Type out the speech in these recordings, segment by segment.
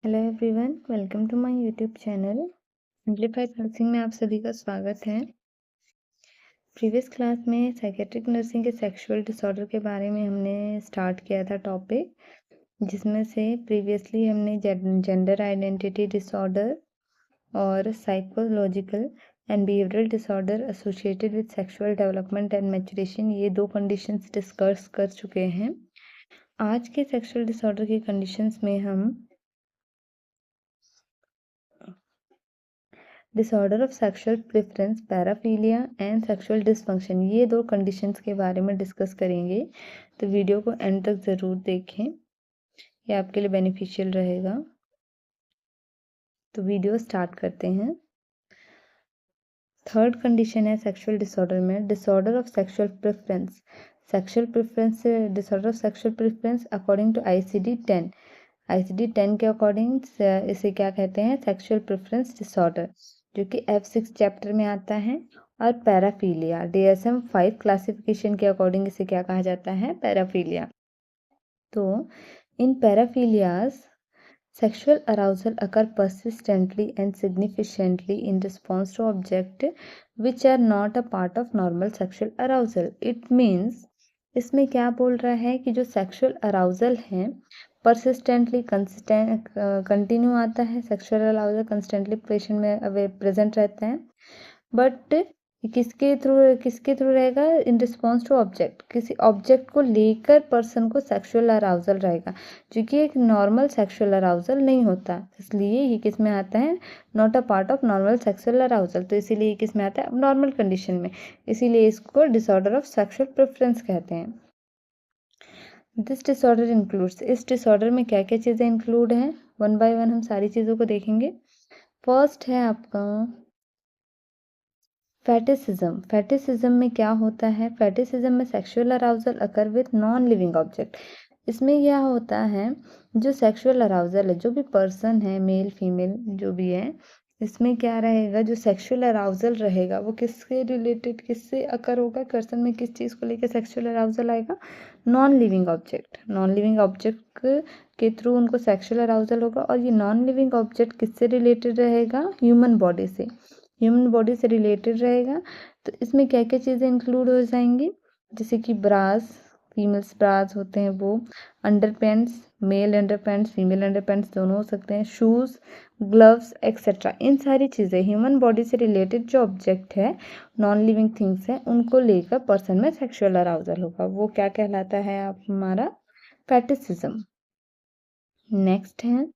Hello everyone, welcome to my YouTube channel simplified nursing में आप सभी का स्वागत है। प्रीवियस क्लास में साइकेट्रिक नर्सिंग के सेक्सुअल डिसऑर्डर के बारे में हमने स्टार्ट किया था टॉपिक, जिसमें से प्रीवियसली हमने जेंडर आइडेंटिटी डिसऑर्डर और psychological and behavioural disorder associated with sexual development and maturation, ये दो कंडीशंस डिस्कस कर चुके हैं। आज के सेक्सुअल डिसऑर्डर की कंडीशंस में हम disorder of sexual preference, paraphilia and sexual dysfunction, ये दो कंडीशंस के बारे में डिस्कस करेंगे। तो वीडियो को एंड तक ज़रूर देखें, ये आपके लिए बेनिफिशियल रहेगा। तो वीडियो स्टार्ट करते हैं। थर्ड कंडीशन है सेक्सुअल डिसऑर्डर में disorder of sexual preference. Sexual preference से disorder of sexual preference according to ICD-10। ICD-10 के अकॉर्डिंग इसे क्या कहते हैं? सेक्सुअल प्रेफरेंस डिसऑर्डर, जो कि F6 चैप्टर में आता है। और पैराफीलिया DSM-5 क्लासिफिकेशन के अकॉर्डिंग इसे क्या कहा जाता है? पैराफीलिया। तो इन पैराफीलियाज sexual arousal occur persistently and significantly in response to objects which are not a part of normal sexual arousal. It means इसमें क्या बोल रहा है कि जो सेक्सुअल अराउजल है परसिस्टेंटली कंटिन्यू आता है। सेक्सुअल अराउजल कंस्टेंटली पेशेंट में प्रेजेंट रहता है, बट किसके थ्रू रहेगा? इन रिस्पॉन्स टू ऑब्जेक्ट, किसी ऑब्जेक्ट को लेकर पर्सन को सेक्सुअल अराउजल रहेगा, जो कि एक नॉर्मल सेक्सुअल अराउजल नहीं होता। इसलिए ये किस में आता है? Not a part of normal sexual arousal. तो इसीलिए किस में आता है? नॉर्मल कंडीशन में। इसीलिए इसको डिसऑर्डर ऑफ सेक्सुअल प्रेफरेंस कहते हैं। दिस डिसऑर्डर इंक्लूड्स, इस डिसऑर्डर में क्या क्या चीज़ें इंक्लूड हैं? वन बाय वन हम सारी चीज़ों को देखेंगे। फर्स्ट है आपका फैटिसिज्म। फैटिसिज्म में क्या होता है? फैटिसिज्म में sexual arousal occur with non living object. इसमें क्या होता है? जो सेक्सुअल अराउजल है, जो भी पर्सन है, मेल फीमेल जो भी है, इसमें क्या रहेगा? जो सेक्सुअल अराउजल रहेगा वो किसके रिलेटेड, किससे अकर होगा? पर्सन में किस चीज़ को लेकर सेक्सुअल अराउजल आएगा? Non living object. Non living object के थ्रू उनको सेक्सुअल अराउजल होगा। और ये नॉन लिविंग ऑब्जेक्ट किससे रिलेटेड रहेगा? ह्यूमन बॉडी से। ह्यूमन बॉडी से रिलेटेड रहेगा। तो इसमें क्या क्या चीज़ें इंक्लूड हो जाएंगी? जैसे कि ब्रास, फीमेल्स ब्रास होते हैं वो, underpants, male underpants, female underpants दोनों हो सकते हैं, शूज़, ग्लव्स एक्सेट्रा। इन सारी चीज़ें ह्यूमन बॉडी से रिलेटेड जो ऑब्जेक्ट है, नॉन लिविंग थिंग्स हैं, उनको लेकर पर्सन में सेक्सुअल अराउजल होगा। वो क्या कहलाता है? आप हमारा फैटिसिज्म। नेक्स्ट है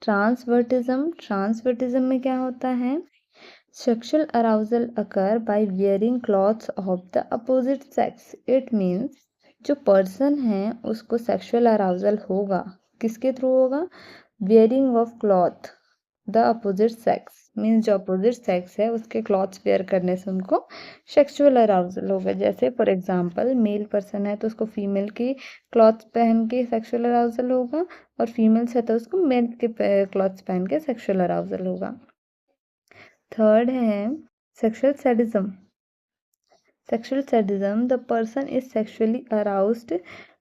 ट्रांसवर्टिज्म। ट्रांसवर्टिज्म में क्या होता है? Sexual arousal occur by wearing clothes of the opposite sex. It means जो पर्सन है उसको सेक्सुअल अराउजल होगा, किसके थ्रू होगा? Wearing of cloth the opposite sex. Means जो अपोजिट सेक्स है उसके क्लॉथ्स वेयर करने से उनको सेक्सुअल अराउजल होगा। जैसे फॉर एग्जांपल मेल पर्सन है तो उसको फीमेल की क्लॉथ्स पहन के सेक्सुअल अराउजल होगा, और फीमेल्स है तो उसको मेल के क्लॉथ्स पहन के सेक्सुअल अराउजल होगा। थर्ड है sexual sadism. Sexual sadism, the person is sexually aroused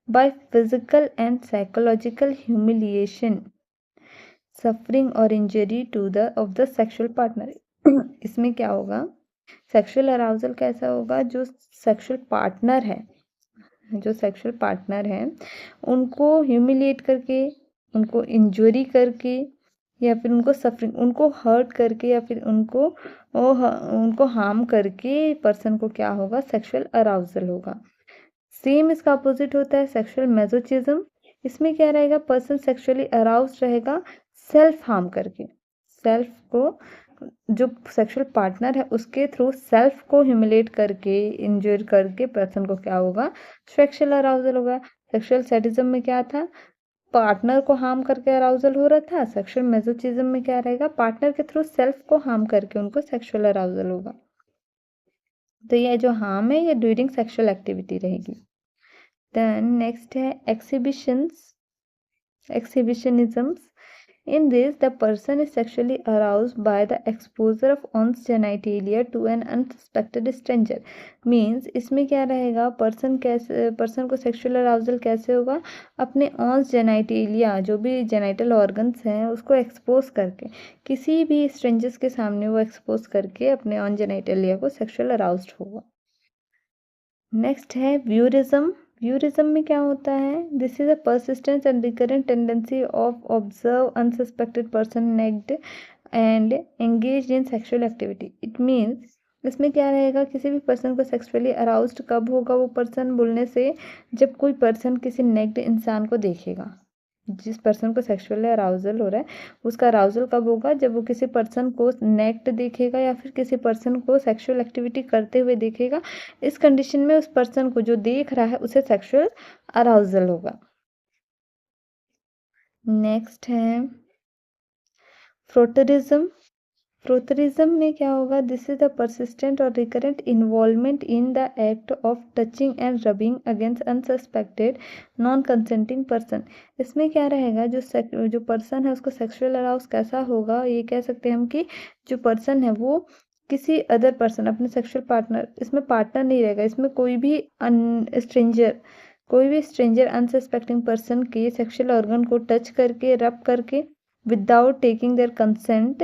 by physical and psychological humiliation, suffering और injury to the of the sexual partner. इसमें क्या होगा? सेक्सुअल अराउजल कैसा होगा? जो सेक्सुअल पार्टनर है, जो सेक्सुअल पार्टनर है उनको ह्यूमिलिएट करके, उनको इंजरी करके, या फिर उनको सफरिंग, उनको हर्ट करके, या फिर उनको हार्म करके पर्सन को क्या होगा? सेक्सुअल अराउजल होगा। सेम इसका अपोजिट होता है सेक्सुअल मैसोचिज्म। इसमें क्या रहेगा? पर्सन सेक्सुअली अराउज रहेगा सेल्फ हार्म करके। सेल्फ को, जो सेक्सुअल पार्टनर है उसके थ्रू सेल्फ को ह्यूमिलेट करके, इंजर करके पर्सन को क्या होगा? सेक्सुअल अराउजल होगा। सेक्सुअल सैडिज्म में क्या था? पार्टनर को हार्म करके अराउजल हो रहा था। सेक्सुअल मैसोचिज्म में क्या रहेगा? पार्टनर के थ्रू सेल्फ को हार्म करके उनको सेक्सुअल अराउजल होगा। तो ये जो हार्म है ये ड्यूरिंग सेक्सुअल एक्टिविटी रहेगी। देन नेक्स्ट है exhibitions, एक्सिबिशनिज्म्स। In this, the person is sexually aroused by the exposure of one's genitalia to an unsuspected stranger. Means इसमें क्या रहेगा, पर्सन को सेक्सुअल अराउजल कैसे होगा, अपने ऑन्स जेनाइटेलिया जो भी जेनाइटल ऑर्गन्स हैं उसको एक्सपोज करके, किसी भी स्ट्रेंजर्स के सामने वो एक्सपोज करके अपने ऑन जेनाइटेलिया को सेक्सुअल अराउज्ड होगा। नेक्स्ट है व्यूरिज्म। व्यूरिज्म में क्या होता है, this is a persistent and recurrent tendency of observe unsuspected person naked and engage in sexual activity. It means इसमें क्या रहेगा, किसी भी पर्सन को सेक्सुअली अराउज्ड कब होगा वो पर्सन बोलने से, जब कोई पर्सन किसी नेक्ड इंसान को देखेगा। जिस पर्सन को सेक्सुअली अराउजल हो रहा है उसका अराउजल कब होगा, जब वो किसी पर्सन को नेक्ड देखेगा या फिर किसी पर्सन को सेक्सुअल एक्टिविटी करते हुए देखेगा। इस कंडीशन में उस पर्सन को जो देख रहा है उसे सेक्सुअल अराउजल होगा। नेक्स्ट है फ्रोटरिज्म। फ्रोटरिज्म में क्या होगा, दिस इज द परसिस्टेंट और recurrent involvement in the act of touching and rubbing against unsuspected non consenting person. इसमें क्या रहेगा, जो पर्सन है उसको सेक्सुअल अराउज कैसा होगा, ये कह सकते हैं हम कि जो पर्सन है वो किसी अदर पर्सन, अपने सेक्सुअल पार्टनर, इसमें पार्टनर नहीं रहेगा, इसमें कोई भी स्ट्रेंजर अनसस्पेक्टिंग पर्सन के सेक्सुअल ऑर्गन को टच करके, रब करके, without taking their consent,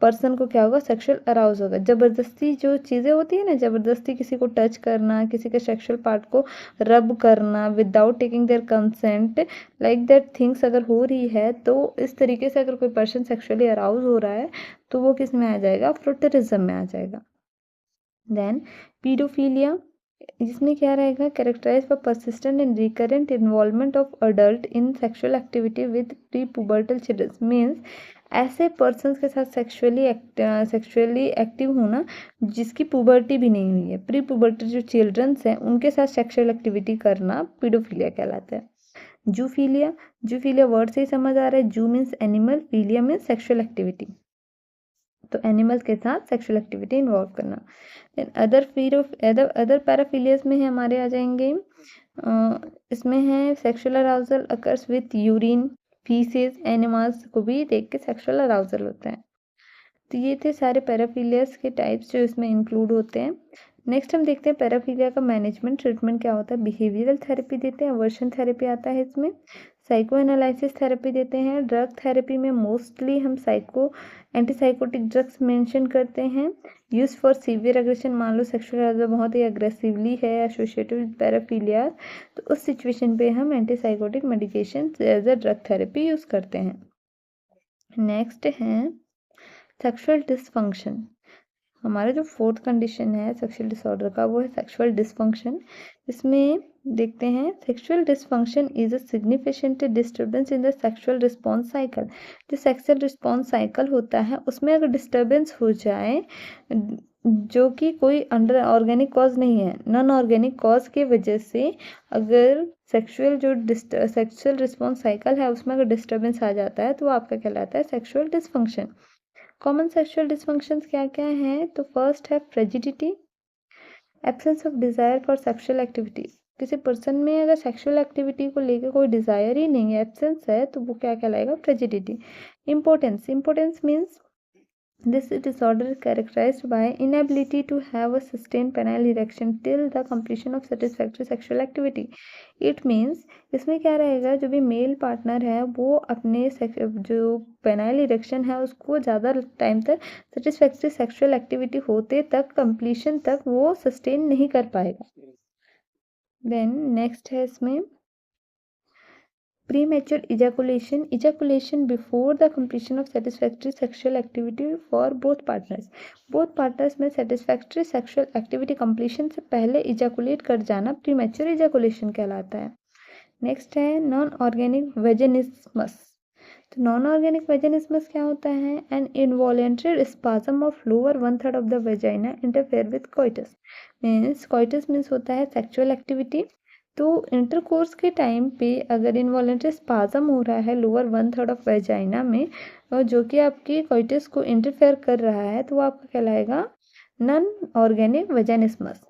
person को क्या होगा, सेक्सुअल अराउज होगा। जबरदस्ती जो चीज़ें होती है ना, जबरदस्ती किसी को टच करना, किसी के सेक्सुअल पार्ट को रब करना without taking their consent, like that things अगर हो रही है, तो इस तरीके से अगर कोई पर्सन सेक्सुअली अराउज हो रहा है तो वो किस में आ जाएगा, फ्रोटरिज्म में आ जाएगा। देन पीडोफीलिया, इसमें क्या रहेगा, characterise by persistent and recurrent involvement of adult in sexual activity with pre pubertal children. Means ऐसे पर्सन्स के साथ सेक्सुअली एक्टिव होना जिसकी पुबर्टी भी नहीं हुई है, प्री पुबर्टल जो चिल्ड्रंस हैं उनके साथ सेक्सुअल एक्टिविटी करना पीडोफीलिया कहलाता है। जूफीलिया वर्ड से ही समझ आ रहा है, जू means animal, philia means sexual activity, तो एनिमल्स के साथ सेक्सुअल एक्टिविटी इन्वॉल्व करना। देन अदर पैराफिलियस में है हमारे आ जाएंगे, इसमें है sexual arousal occurs with urine, faeces, animals को भी देख के सेक्सुअल अराउजल होता है। तो ये थे सारे पैराफिलियस के टाइप्स जो इसमें इंक्लूड होते हैं। नेक्स्ट हम देखते हैं पैराफिलिया का मैनेजमेंट, ट्रीटमेंट क्या होता है। बिहेवियरल थेरेपी देते हैं, अवर्शन थेरेपी आता है इसमें, साइको एनालिसिस थेरेपी देते हैं, ड्रग थेरेपी में मोस्टली हम एंटीसाइकोटिक ड्रग्स मेंशन करते हैं। यूज फॉर सीवियर एग्रेशन, मान लो सेक्सुअल अराउजल बहुत ही एग्रेसिवली है एसोसिएटेड विद पैराफिलिया, तो उस सिचुएशन पे हम antipsychotic medication as a drug therapy use करते हैं। नेक्स्ट है सेक्सुअल डिसफंक्शन। हमारा जो फोर्थ कंडीशन है सेक्सुअल डिसऑर्डर का वो है सेक्सुअल डिसफंक्शन। इसमें देखते हैं, sexual dysfunction is a significant disturbance in the sexual response cycle. जो सेक्सुअल रिस्पॉन्स साइकिल होता है उसमें अगर डिस्टर्बेंस हो जाए जो कि कोई अंडर ऑर्गेनिक कॉज नहीं है, नॉन ऑर्गेनिक कॉज की वजह से अगर सेक्सुअल रिस्पॉन्स साइकिल है उसमें अगर डिस्टर्बेंस आ जाता है तो वो आपका कहलाता है sexual dysfunction. Common sexual dysfunctions क्या क्या हैं, तो फर्स्ट है frigidity, absence of desire for sexual activity. किसी पर्सन में अगर सेक्सुअल एक्टिविटी को लेकर कोई डिजायर ही नहीं है, एब्सेंस है, तो वो क्या कहलाएगा, frigidity. Impotence means this disorder is characterized by inability to have a sustained penile erection till the completion of satisfactory sexual activity. It means इसमें क्या रहेगा, जो भी मेल पार्टनर है वो अपने जो पेनाइल इरेक्शन है उसको ज़्यादा टाइम तक सेटिस्फैक्ट्री सेक्सुअल एक्टिविटी होते तक, कंप्लीशन तक वो सस्टेन नहीं कर पाएगा। देन नेक्स्ट है इसमें premature ejaculation before the completion of satisfactory sexual activity for both partners में satisfactory sexual activity completion से पहले ejaculate कर जाना premature ejaculation कहलाता है। नेक्स्ट है नॉन ऑर्गेनिक वेजिनिज्मस। तो नॉन ऑर्गेनिक वेजिनिज्मस क्या होता है, an involuntary spasm of lower 1/3 of the vagina interfere with coitus. Coitus means होता है सेक्सुअल एक्टिविटी, तो इंटरकोर्स के टाइम पे अगर इनवॉलेंटरी स्पाज्म हो रहा है लोअर 1/3 ऑफ वेजाइना में और जो कि आपकी कोइटस को इंटरफेयर कर रहा है तो वो आपका कहलाएगा non organic vaginismus.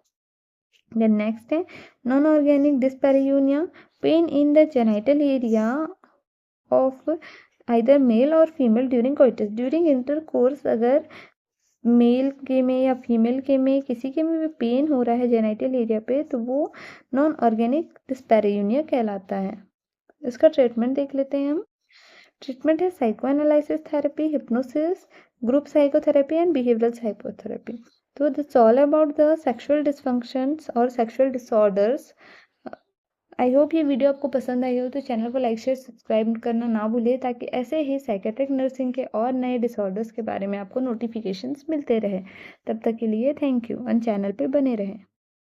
Then next है non organic dyspareunia, pain in the genital area of either male और female during coitus, during intercourse अगर मेल के में या फीमेल के में किसी के में भी पेन हो रहा है जेनिटल एरिया पे, तो वो नॉन ऑर्गेनिक डिस्पैरेयूनिया कहलाता है। इसका ट्रीटमेंट देख लेते हैं हम। ट्रीटमेंट है psychoanalysis therapy, hypnosis, group psychotherapy and behavioural psychotherapy. तो that's all about the sexual dysfunctions और सेक्सुअल डिसऑर्डर्स। आई होप ये वीडियो आपको पसंद आई हो, तो चैनल को लाइक शेयर सब्सक्राइब करना ना भूलिए, ताकि ऐसे ही साइकेट्रिक नर्सिंग के और नए डिसऑर्डर्स के बारे में आपको नोटिफिकेशंस मिलते रहे। तब तक के लिए थैंक यू, और चैनल पे बने रहें।